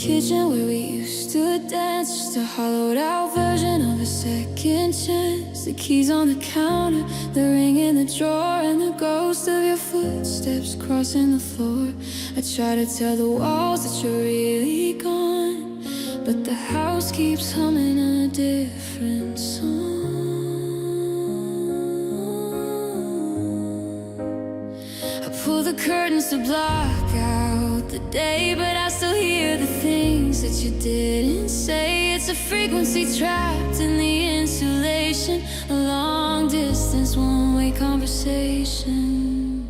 kitchen where we used to dance, just a hollowed out version of a second chance. The keys on the counter, the ring in the drawer, and the ghost of your footsteps crossing the floor. I try to tell the walls that you're really gone, but the house keeps humming a different song. I pull the curtains to block out the day, but I still hear the things that you didn't say. It's a frequency trapped in the insulation, a long distance one-way conversation.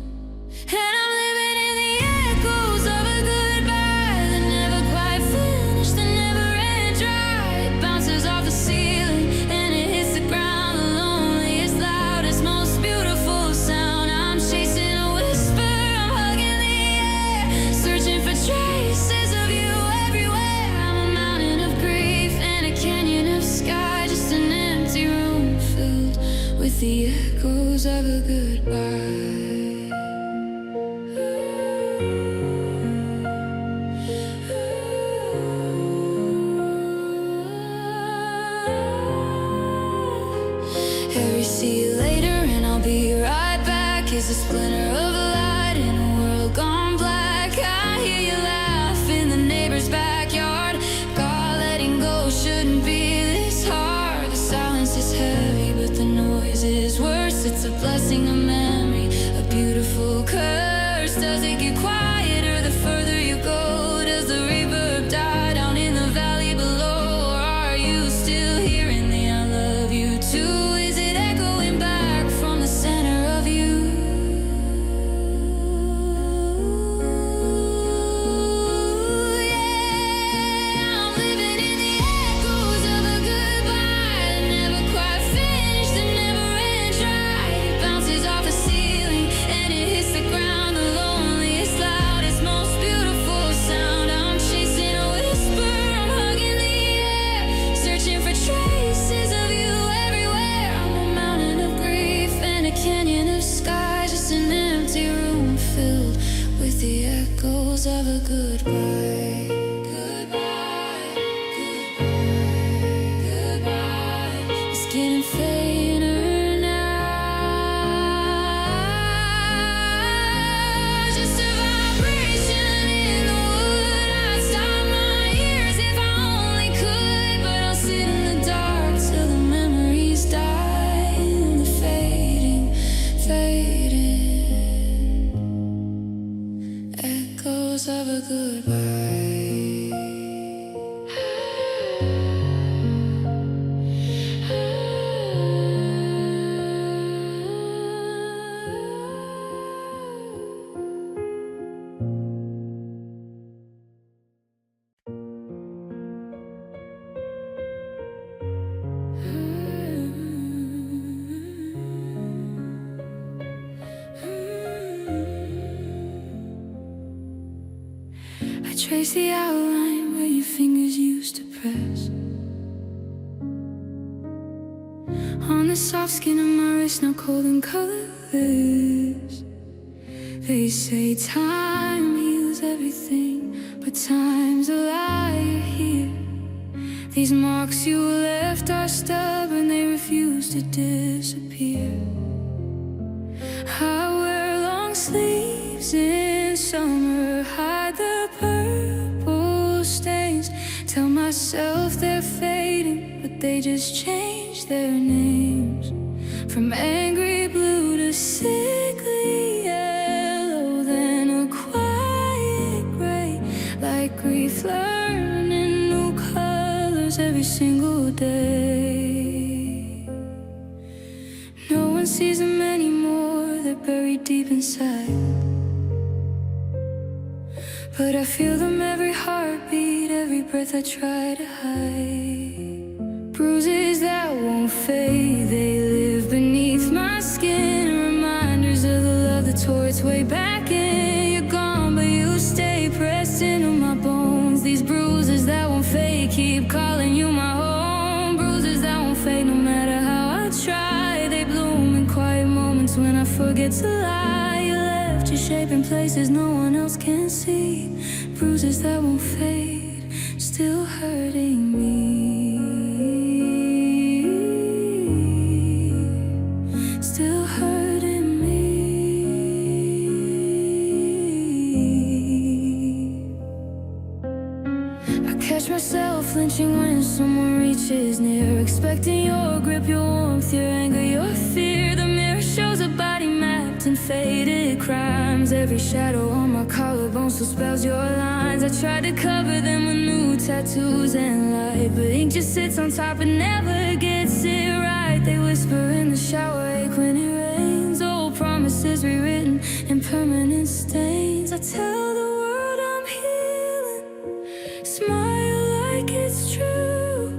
And I'm living in the echoes of a goodbye that never quite finished, that never ran dry. It bounces off the ceiling and it hits the ground, the loneliest, loudest, most beautiful sound. I'm chasing a whisper, I'm hugging the air, searching for traces of you everywhere. I'm a mountain of grief and a canyon of sky, just an empty room filled with the echoes of a goodbye. Harry, see you later and I'll be right back. Is a splinter of light in a world gone black. I hear you laugh in the neighbor's backyard. God, letting go shouldn't be this hard. The silence is heavy but the noise is worse. It's a blessing, a memory, a beautiful curse. Does it get quieter the further you go? Does the reverb die down in the valley below? Or are you still hearing the I love you too? Is it echoing back from the center of you? Yeah, I'm living in the echoes of a goodbye that never quite finished, that never ran dry. It bounces off the ceiling and it hits the ground, the loneliest, loudest, most beautiful sound. I'm chasing a whisper, I'm hugging the air, searching for traces of you everywhere. I'm a mountain of grief and a canyon of sky, just an empty room filled with the echoes of a goodbye. Goodbye, goodbye, goodbye. It's getting fainter now. Just a vibration in the wood. I'd stop my ears if I only could, but I'll sit in the dark till the memories die in the fading, fading echoes of a goodbye. I trace the outline where your fingers used to press on the soft skin of my wrist, now cold and colorless. They say time heals everything, but time's a liar here. These marks you left are stubborn, they refuse to disappear. I wear long sleeves in summer, hide the purple stains. Tell myself they're fading, but they just change their names. From angry blue to sickly yellow, then a quiet gray, like grief learning new colors every single day. No one sees them anymore, they're buried deep inside, but I feel them every heartbeat, every breath I try to hide. Bruises that won't fade, they live beneath my skin, reminders of the love that tore its way back in. You're gone, but you stay pressed into my bones. These bruises that won't fade keep calling you my home. Bruises that won't fade no matter how I try. They bloom in quiet moments when I forget to lie. You left your shape in places no one else can see. Bruises that won't fade, still hurting me. Still hurting me. I catch myself flinching when someone reaches near, expecting your grip, your warmth, your anger, your fear. The mirror shows a body mapped in faded crimes. Every shadow on my collarbone still spells your lines. I try to cover them with new tattoos and light, but ink just sits on top and never gets it right. They whisper in the shower, ache when it rains. Old promises rewritten in permanent stains. I tell the world I'm healing, smile like it's true,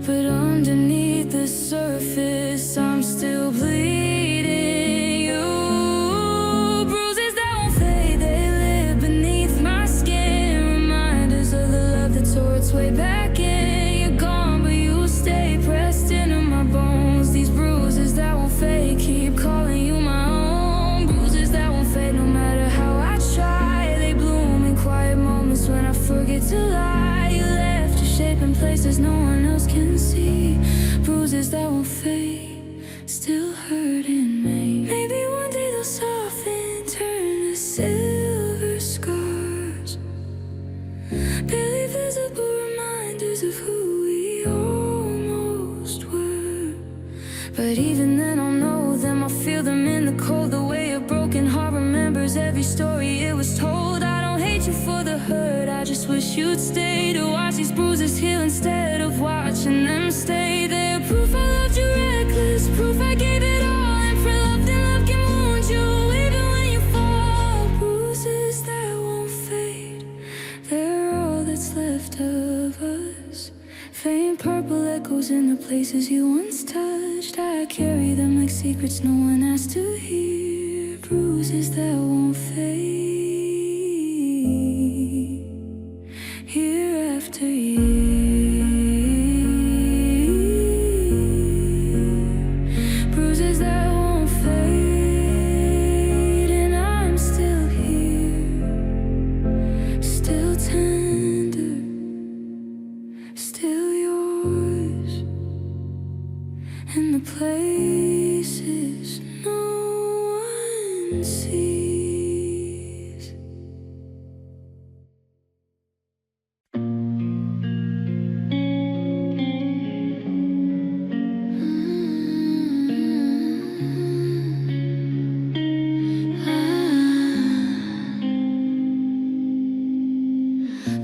but underneath the surface I'm still bleeding. You bruises that won't fade, they live beneath my skin. Reminders of the love that tore its way back in. You're gone, but you stay pressed into my bones. These bruises that won't fade keep calling you my own. Bruises that won't fade no matter how I try. They bloom in quiet moments when I forget to lie. You left your shape in places no one else can see. Bruises that won't fade, still hurting me. Maybe one day they'll soften, turn to silver scars, barely visible reminders of who we almost were. But even then I'll know them, I'll feel them in the cold. The way a broken heart remembers every story it was told. I don't hate you for the hurt, I just wish you'd stay to watch these bruises heal instead of watching them stay there. Proof I loved you reckless, proof I gave it all, and for love then love can wound you even when you fall. Bruises that won't fade, they're all that's left of us. Faint purple echoes in the places you once touched. I carry them like secrets no one asked to hear. Bruises that won't fade, year after year. Bruises that won't fade, and I'm still here, still tender, still yours, in the places no one sees.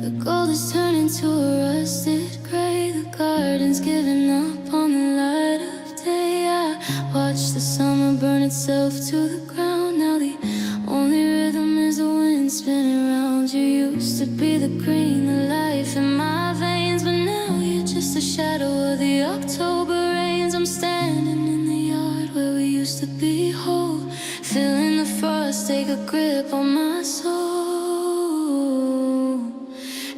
The gold is turning to a rusted gray. The garden's giving up on the light of day. I watch the summer burn itself to the ground. Now the only rhythm is the wind spinning round. You used to be the green, the life in my veins, but now you're just a shadow of the October rains. I'm standing in the yard where we used to be whole, feeling the frost take a grip on my soul.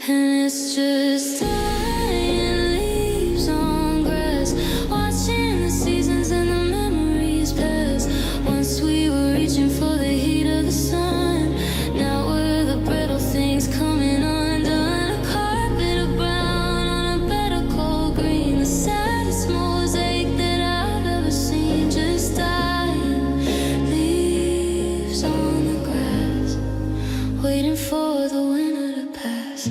And it's just dying leaves on grass, watching the seasons and the memories pass. Once we were reaching for the heat of the sun, now we're the brittle things coming undone. A carpet of brown on a bed of cold green, the saddest mosaic that I've ever seen. Just dying leaves on the grass, waiting for the winter to pass.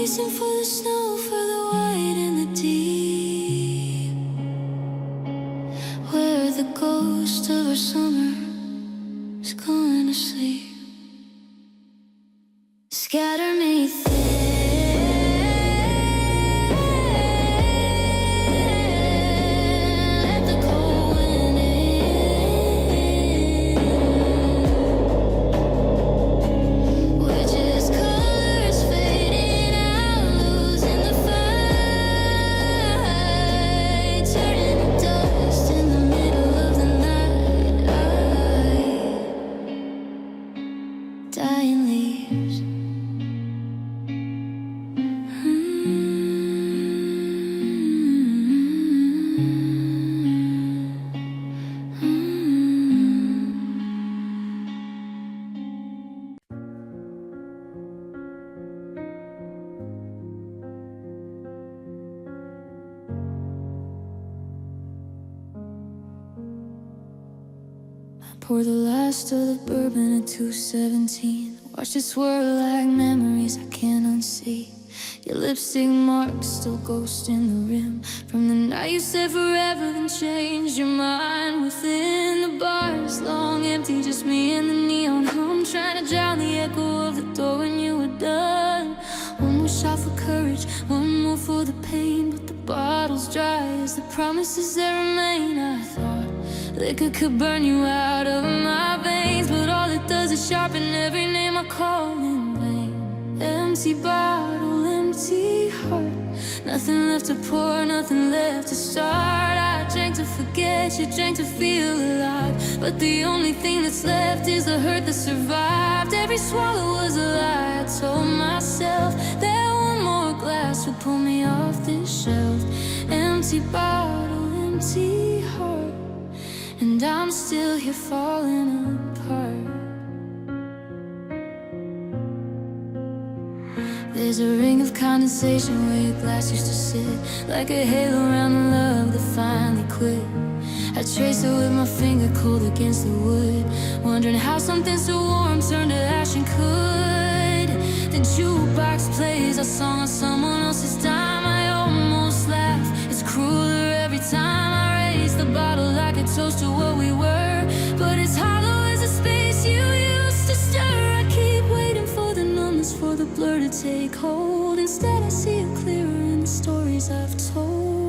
chasing for the snow, for the white and the deep, where the ghost of our summer is going to sleep. Scatter me dying leaves. Pour the last of the bourbon at 217. Watch it swirl like memories I can't unsee. Your lipstick marks still ghost in the rim from the night you said forever, then changed your mind. Within the bars, long empty, just me and the neon hum, trying to drown the echo of the door when you were done. One more shot for courage, one more for the pain, but the bottle's dry as the promises that remain. I thought liquor could burn you out of my veins, but all it does is sharpen every name I call in vain. Empty bottle, empty heart, nothing left to pour, nothing left to start. I drank to forget, you drank to feel alive, but the only thing that's left is the hurt that survived. Every swallow was a lie. I told myself that one more glass would pull me off this shelf. Empty bottle, empty heart, and I'm still here falling apart. There's a ring of condensation where your glass used to sit, like a halo around the love that finally quit. I trace it with my finger cold against the wood, wondering how something so warm turned to ash and could. The jukebox plays a song on someone else's dime. I almost laugh, it's crueler every time I raise the bottle like a toast to what we were, but it's hollow as a space you used to stir. I keep waiting for the numbness, for the blur to take hold. Instead I see it clearer in the stories I've told.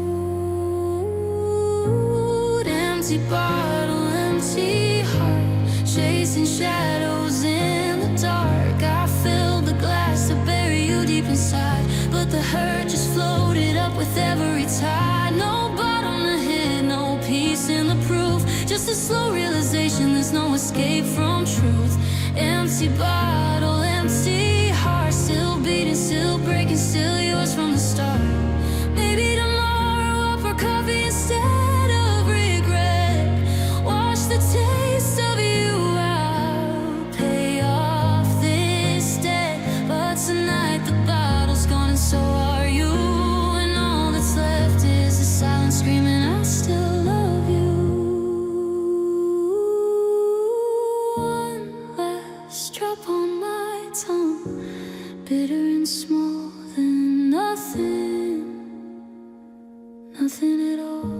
Empty bottle, empty heart, chasing shadows in the dark. I filled the glass to bury you deep inside, but the hurt just floated up with every tide. No bottom to hit, no peace in the proof, just a slow realization there's no escape from truth. Empty bottle, empty heart, still beating, still breaking, still yours from the start. Maybe tomorrow I'll pour coffee instead of regret. Wash the taste of you out, pay off this debt. But tonight the bottle's gone and so are you, and all that's left is the silence screaming I still love you. One last drop on my tongue, bitter and small than nothing, nothing at all.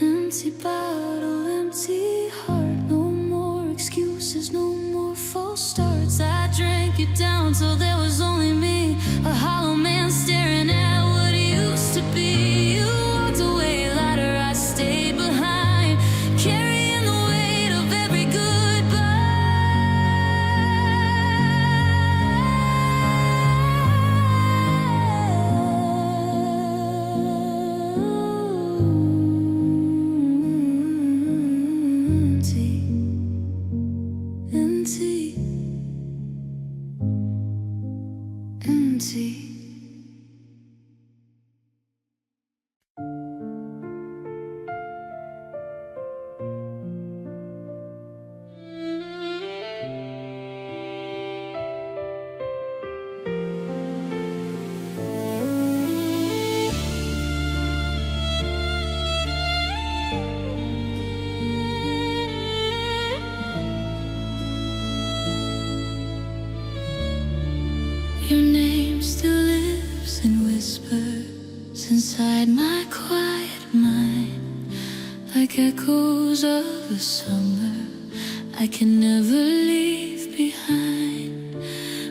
Empty bottle, empty heart, no more excuses, no more false starts. I drank you down till there was only me, a hollow man staring at what used to be. You walked away, lighter, I stayed behind, carrying the weight of every empty, empty. Your name still lives and whispers inside my quiet mind, like echoes of a summer I can never leave behind.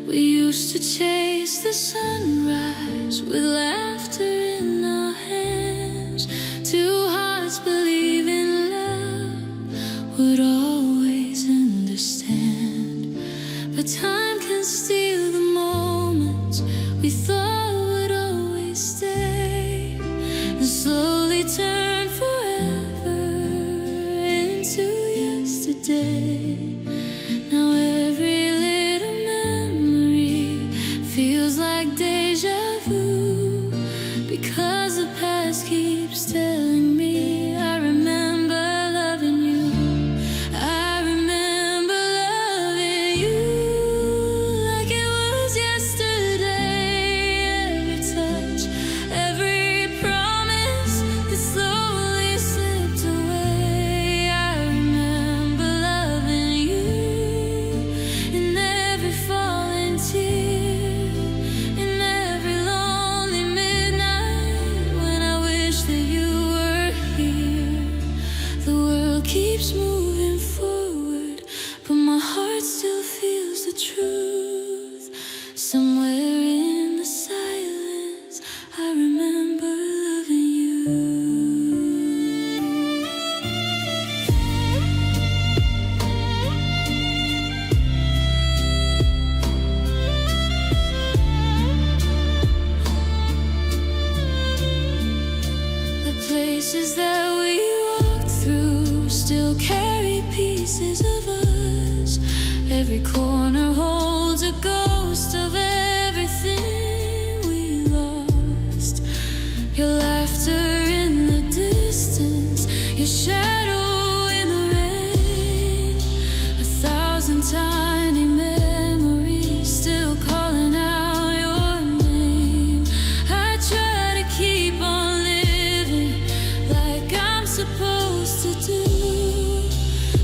We used to chase the sunrise with laughter in our hands, two hearts believing love would always understand. But time can steal the moments we thought would always stay, and slowly turn forever into yesterday. Now every little memory feels like deja vu, because the past keeps telling me I remember loving you. I remember loving you like it was yesterday. Every touch, every promise, it slowly slipped away. I remember loving you in every falling tear, in every lonely midnight when I wish that you were here. The world keeps moving forward, but my heart still feels the truth. Somewhere in the silence, I remember loving you. The places that we walked through still carry pieces of us. Every corner holds a ghost of everything we lost. Your laughter in the distance, your shadow in the rain, 1,000 tiny memories still calling out your name. I try to keep on living like I'm supposed to do,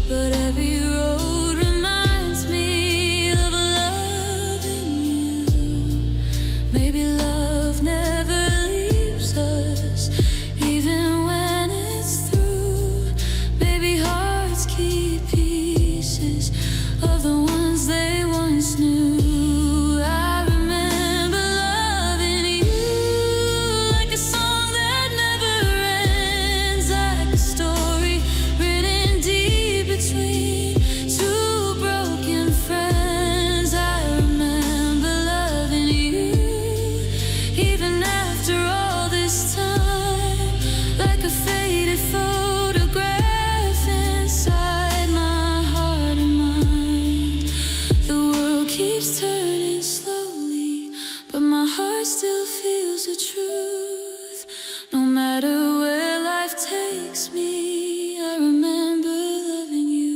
but every road reminds me of loving you. Maybe love never leaves us, even when it's through. Maybe hearts keep pieces of the ones they once knew. I remember loving you like a song that never ends, like a story written deep between two broken friends. I remember loving you even after all this time, like a faded photograph inside my heart and mind. The world keeps turning slowly, but my heart still feels the truth. No matter where life takes me, I remember loving you.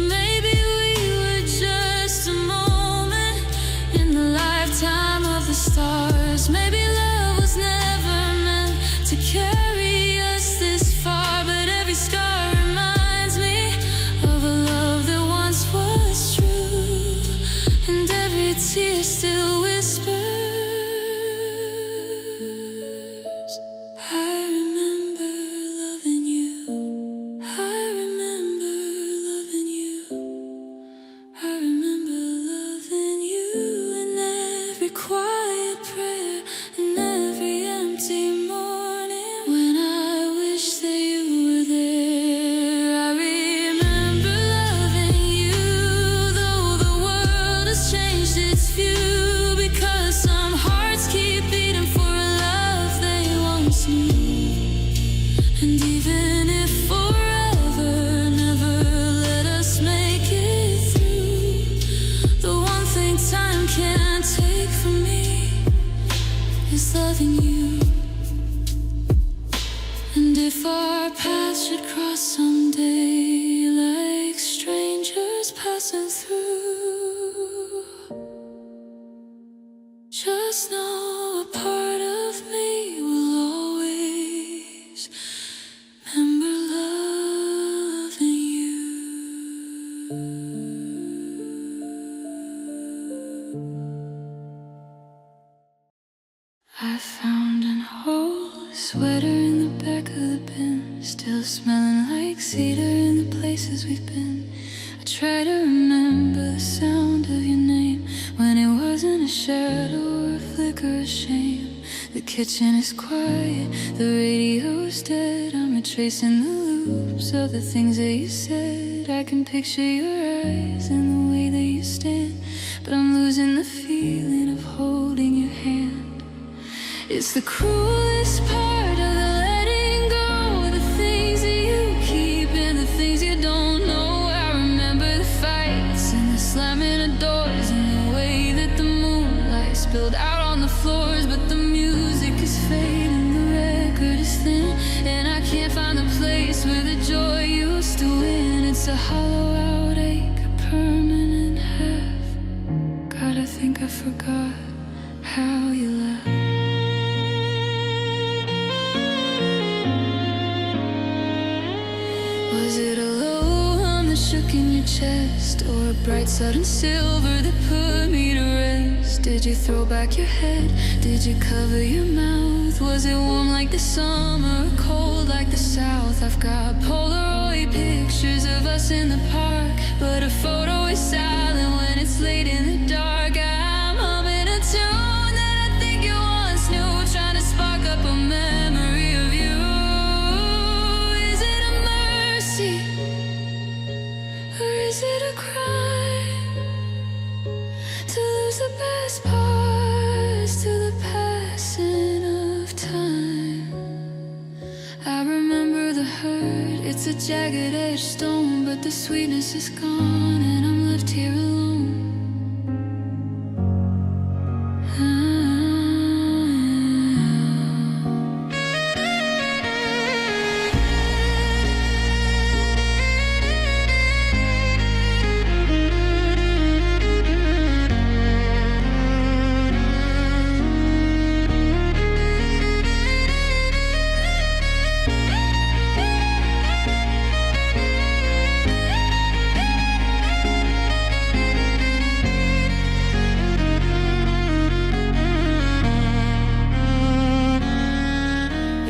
Maybe we were just a moment in the lifetime of the stars. Maybe love was never meant to carry us this far, but every scar reminds me of a love that once was true, and every tear still sweater in the back of the bin, still smelling like cedar in the places we've been. I try to remember the sound of your name when it wasn't a shadow or a flicker of shame. The kitchen is quiet, the radio's dead. I'm retracing the loops of the things that you said. I can picture your eyes and the way that you stand, but I'm losing the feeling of holding your hand. It's the cruelest part of the letting go, the things that you keep and the things you don't know. I remember the fights and the slamming of doors and the way that the moonlight spilled out on the floors. But the music is fading, the record is thin, and I can't find the place where the joy used to win. It's a hollow out ache, a permanent half. God, I think I forgot how you laughed. Was it a low hum that shook in your chest, or a bright sudden silver that put me to rest? Did you throw back your head? Did you cover your mouth? Was it warm like the summer, or cold like the south? I've got Polaroid pictures of us in the park, but a photo is silent when it's late in the dark. I'm humming a tune that I think you once knew, trying to spark up a memory of you. Or is it a crime to lose the best parts to the passing of time? I remember the hurt, it's a jagged-edged stone, but the sweetness is gone and I'm left here alone.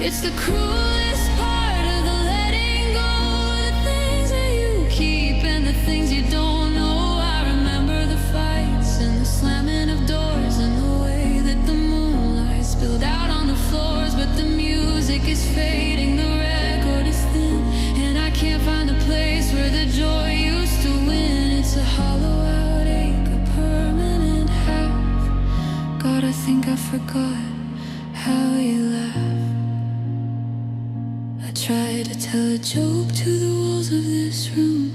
It's the cruelest part of the letting go, the things that you keep and the things you don't know. I remember the fights and the slamming of doors and the way that the moonlight spilled out on the floors. But the music is fading, the record is thin, and I can't find the place where the joy used to win. It's a hollow out ache, a permanent half. God, I think I forgot how you laugh. I tried to tell a joke to the walls of this room,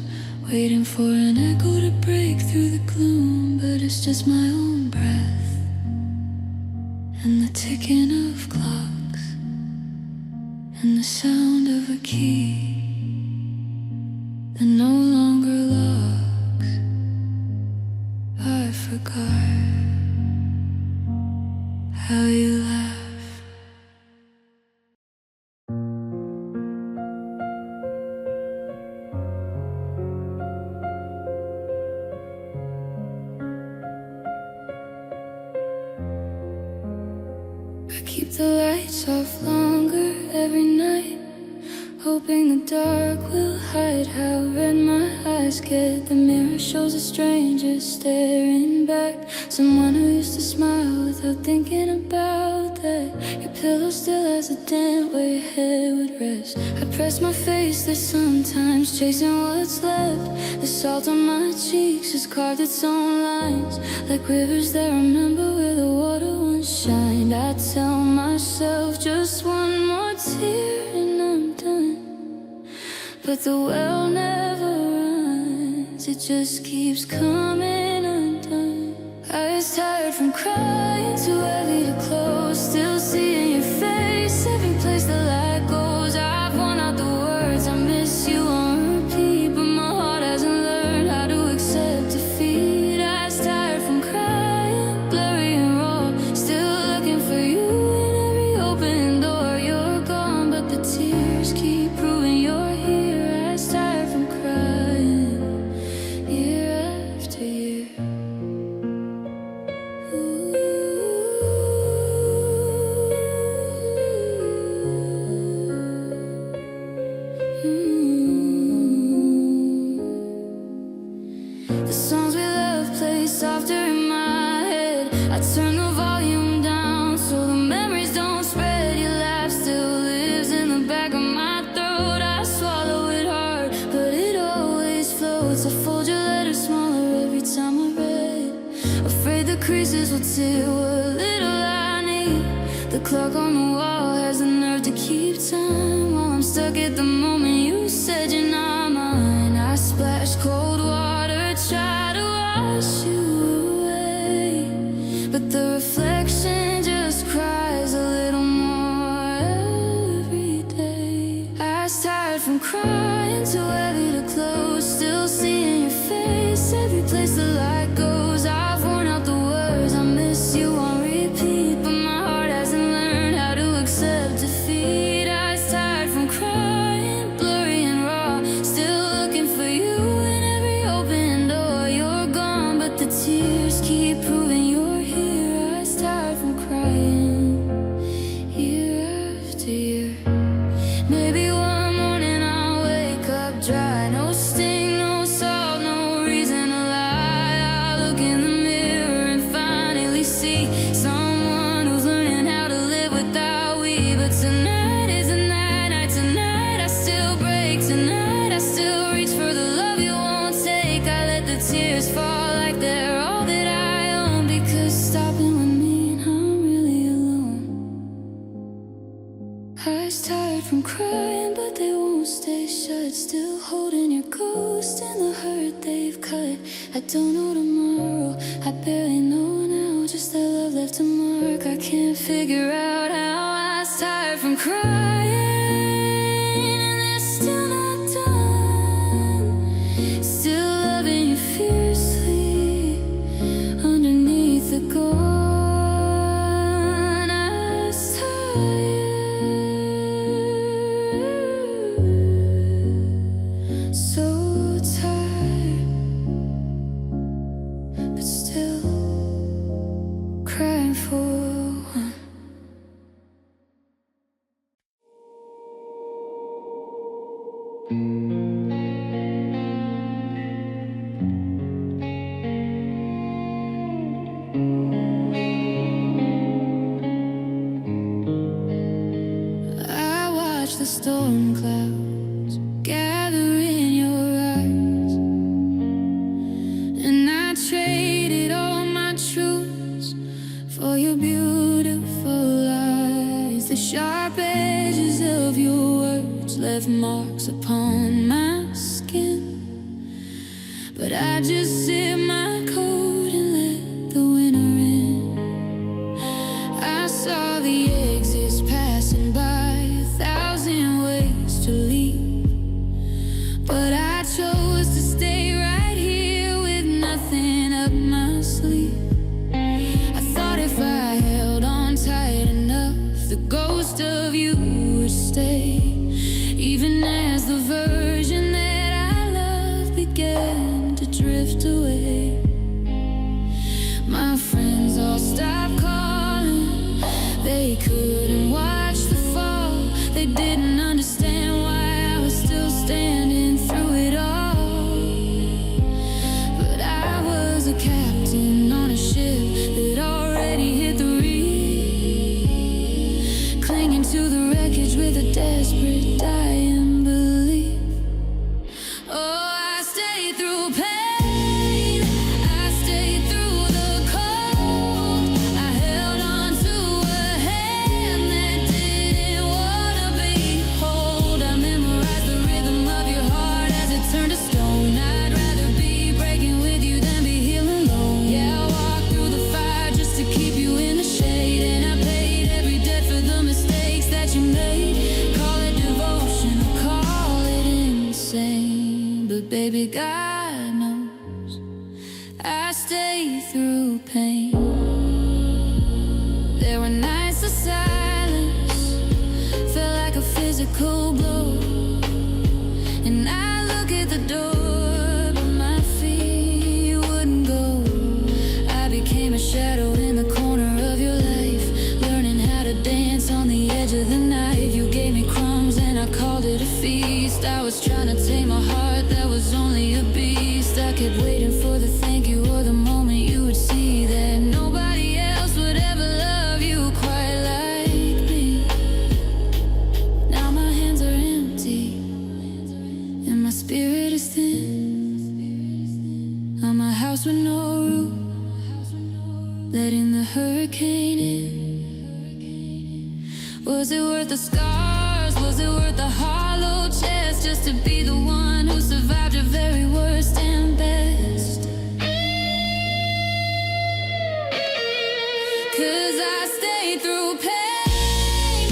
waiting for an echo to break through the gloom. But it's just my own breath and the ticking of clocks and the sound of a key that no longer locks. I forgot how you laugh. Keep the lights off longer every night, hoping the dark will hide how red my eyes get. The mirror shows a stranger staring back, someone who used to smile without thinking about that. Your pillow still has a dent where your head would rest. I press my face there sometimes, chasing what's left. The salt on my cheeks has carved its own lines, like rivers that remember where the water once shined. I tell myself just one more tear and I'm done, but the well never runs, it just keeps coming undone. I was tired from crying, too heavy to close, still seeing your face every place the light goes. I've worn out the words, I miss you on repeat, but my heart hasn't learned how to accept defeat. I was tired from crying, blurry and raw, still looking for you in every open door. You're gone, but the tears keep proving you're here. I was tired from crying, year after year. Ooh. The songs we love play softer in my head. I turn the volume down so the memories don't spread. Your laugh still lives in the back of my throat. I swallow it hard, but it always floats. I fold your letter smaller every time I read, afraid the creases will tear what little I need. The clock on the wall has the nerve to keep time while I'm stuck at the moment you said you're not mine. I splash cold water, try to wash you away, but the reflection just cries a little more every day. Eyes tired from crying, too heavy to close, still seeing your face every place the light goes. I've worn out the words, I miss you on repeat, but my heart hasn't learned how to accept defeat. Eyes tired from crying, blurry and raw, still looking for you in every open door. You're gone, but the tears keep proving you're here. Eyes tired from crying, year after year. Maybe one morning I'll wake up dry, no sting, no salt, no reason to lie. I'll look in the mirror and finally see someone who's learning how to live without we. But tonight isn't that night. Tonight I still break. Tonight I still reach for the love you won't take. I let the tears fall like they're all that I own, because stopping would mean I'm really alone. Eyes tired from crying, but they won't stay shut, still holding your ghost in the hurt they've cut. I don't know tomorrow, I barely know now, just that love left a mark I can't figure out how. Eyes tired from crying, and they're still not done, still loving you fiercely underneath the gone. Eyes tired, so tired, but still crying for one. I watch the storm clouds gather in your eyes, and I traded all my truths for your beautiful lies. The sharp edges of your words left marks upon my skin, but I just sip my coat and let the winter in. I saw the exits passing by, 1,000 ways to leave, but I chose to stay right here with nothing up my sleeve. I thought if I held on tight enough, the ghost of you would stay, even as the version that I love began to drift away. My friends all stopped calling, they couldn't watch the fall. They didn't understand why I was still standing through it all. But I was a captain on a ship that already hit the reef, clinging to the wreckage with a desperate dying belief. Oh, I stayed through pain, I stayed through the cold. I held on to a hand that didn't wanna be whole. I memorized the rhythm of your heart as it turned to stone. I'd rather be breaking with you than be healing alone. Yeah, I walked through the fire just to keep you in the shade, and I paid every debt for the mistakes that you made. Call it devotion or call it insane, but baby, God knows I stayed through pain. There were nights of silence, felt like a physical blow, and I look at the door, but my feet wouldn't go. I became a shadow in the corner of your life, learning how to dance on the edge of the knife. You gave me crumbs and I called it a feast. I was trying to tame a heart that was only a beast. I kept waiting for the house with no roof, letting the hurricane in. Was it worth the scars? Was it worth the hollow chest just to be the one who survived your very worst and best? 'Cause I stayed through pain,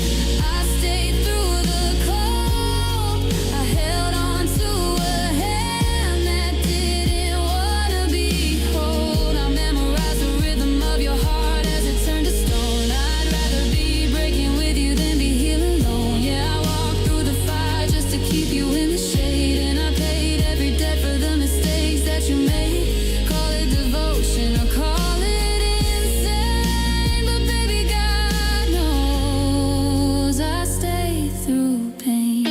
I stayed through the cold, I held on to a hand that didn't wanna be cold. I memorized the rhythm of your heart as it turned to stone. I'd rather be breaking with you than be here alone. Yeah, I walked through the fire just to keep you in the shade, and I paid every debt for the mistakes that you made. Call it devotion or call it insane, but baby, God knows I stayed through pain.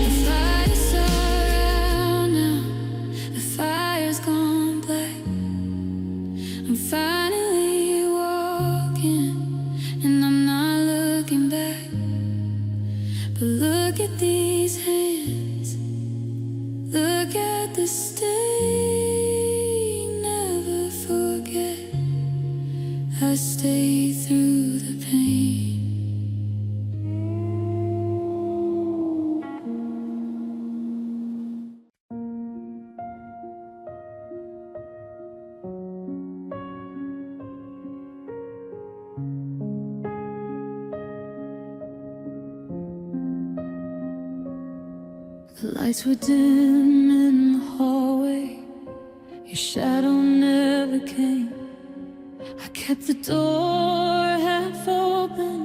The fights are out now, the fire's gone black. I'm finally walking, and I'm not looking back. But look at these hands, look at the stain. Never forget, I stayed through the pain. The lights were dim in the hallway, your shadow never came. I kept the door half open,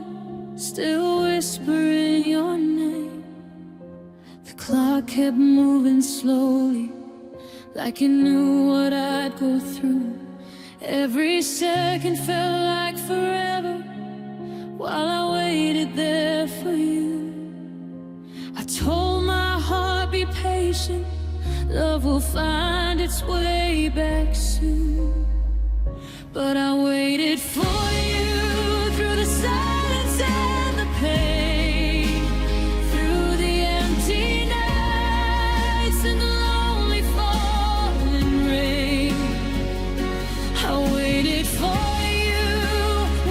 still whispering your name. The clock kept moving slowly, like it knew what I'd go through. Every second felt like forever, while I waited there for you. I told my heart, be patient, love will find its way back soon. But I waited for you through the silence and the pain, through the empty nights and the lonely falling rain. I waited for you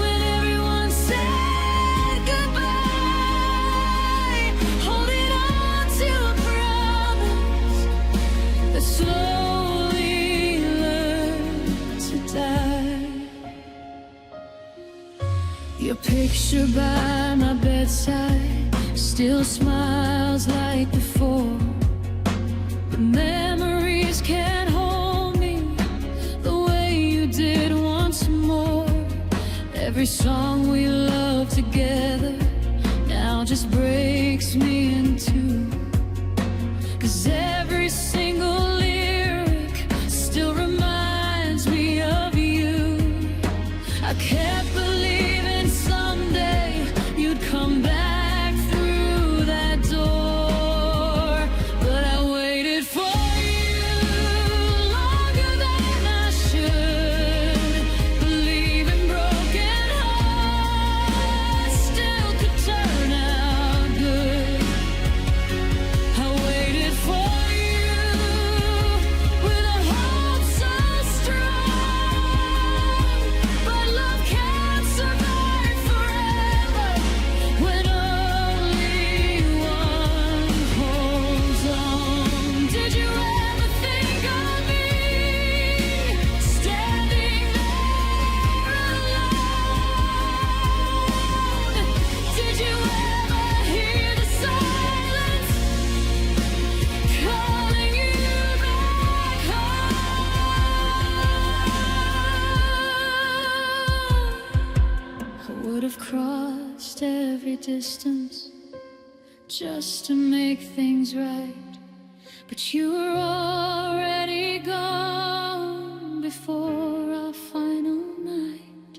when everyone said goodbye, holding on to a promise that slowly learned to die. Your picture by my bedside still smiles like before, but memories can't hold me the way you did once more. Every song we loved together now just breaks me in two, 'cause every single lyric still reminds me of you. I kept believing someday you'd come back through that door, but I waited for you longer than I should. Believing broken hearts still could turn out good. I waited for you with a hope so strong, but love can't survive forever when only one holds on. Did you ever think of me standing there alone? Did you ever hear the silence calling you back home? I would have crossed every distance just to make things right, but you were already gone before our final night.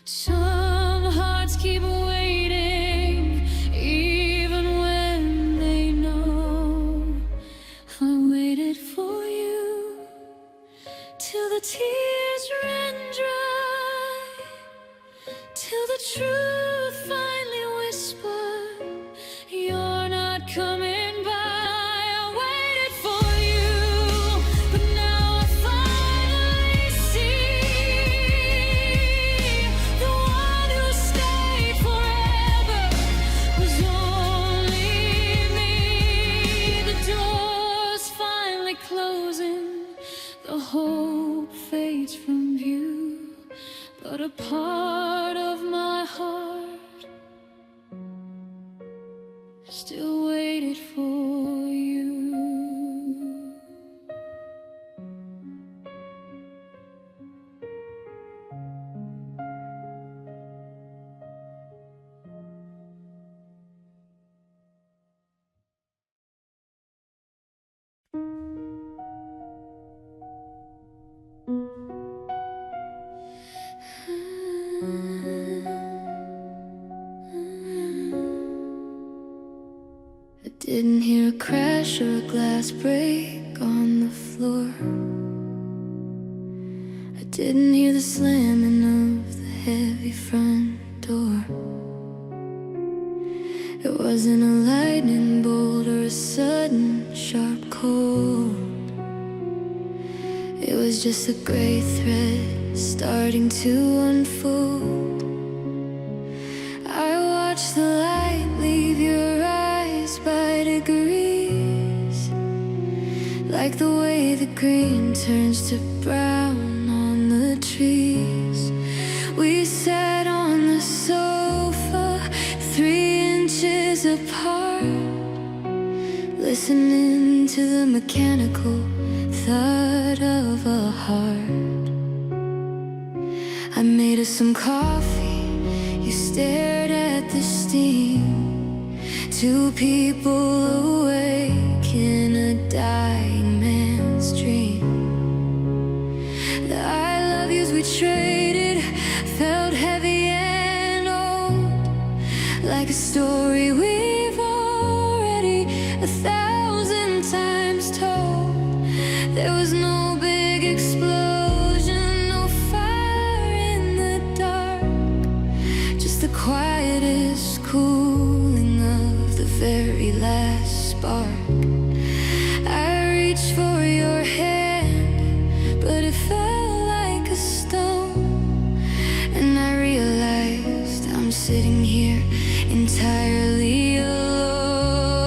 Some hearts keep waiting even when they know. I waited for you till the tears a part of my heart still waited for you. I didn't hear a crash or a glass break on the floor. I didn't hear the slamming of the heavy front door. It wasn't a lightning bolt or a sudden sharp cold. It was just a gray thread starting to unfold. I watched the light leave your eyes by degrees, like the way the green turns to brown on the trees. We sat on the sofa 3 inches apart, listening to the mechanical thud of a heart. I made us some coffee, you stared at the steam. 2 people awake in a dying man's dream. The I love yous we traded felt heavy and old, like a story we've already 1,000 times told. There was no big explosion, no fire in the dark, just the quietest cooling of the very last spark. I reached for your hand, but it felt like a stone, and I realized I'm sitting here entirely alone.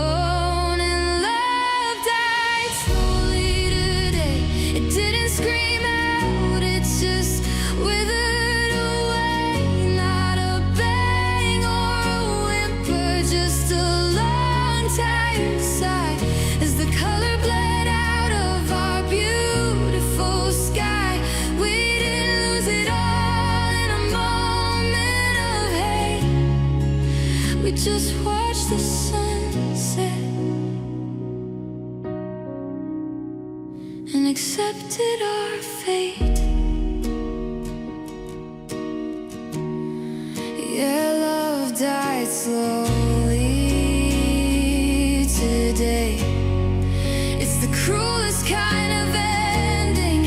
And love died slowly today. It didn't scream out, it just withered away. Not a bang or a whimper, just a long tired sigh as the color bled out of our beautiful sky. We didn't lose it all in a moment of hate. We just watched the sunset and accepted our fate. Yeah, love died slowly today. It's the cruelest kind of ending,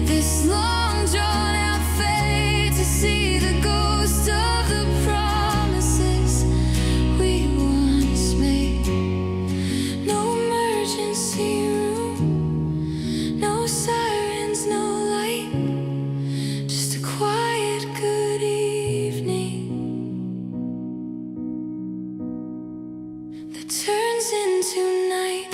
this long drawn out fate, to see the ghost of the promises we once made. No emergency room, no sirens, no light, just a quiet good evening that turns into night.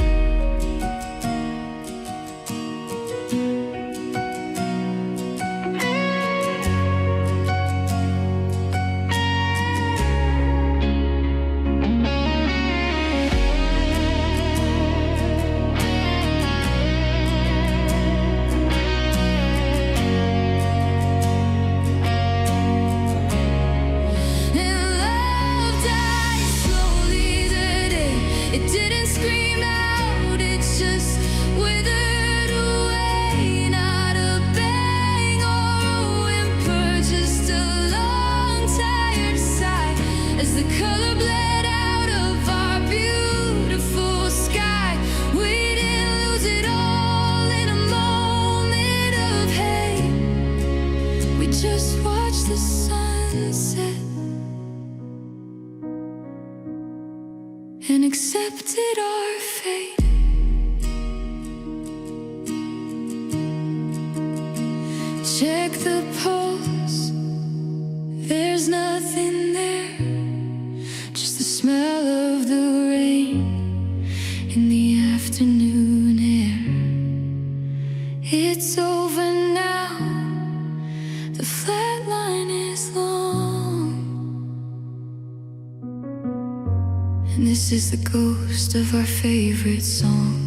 And love died slowly today. It didn't scream out, it just withered away. Not a bang or a whimper, just a long tired sigh as the color bled out of our beautiful sky. We didn't lose it all in a moment of hate. We just watched the sunset and accepted our fate. Check the pulse, there's nothing there, just the smell of the rain in the afternoon air. It's over now, the flat line is And this is the ghost of our favorite song.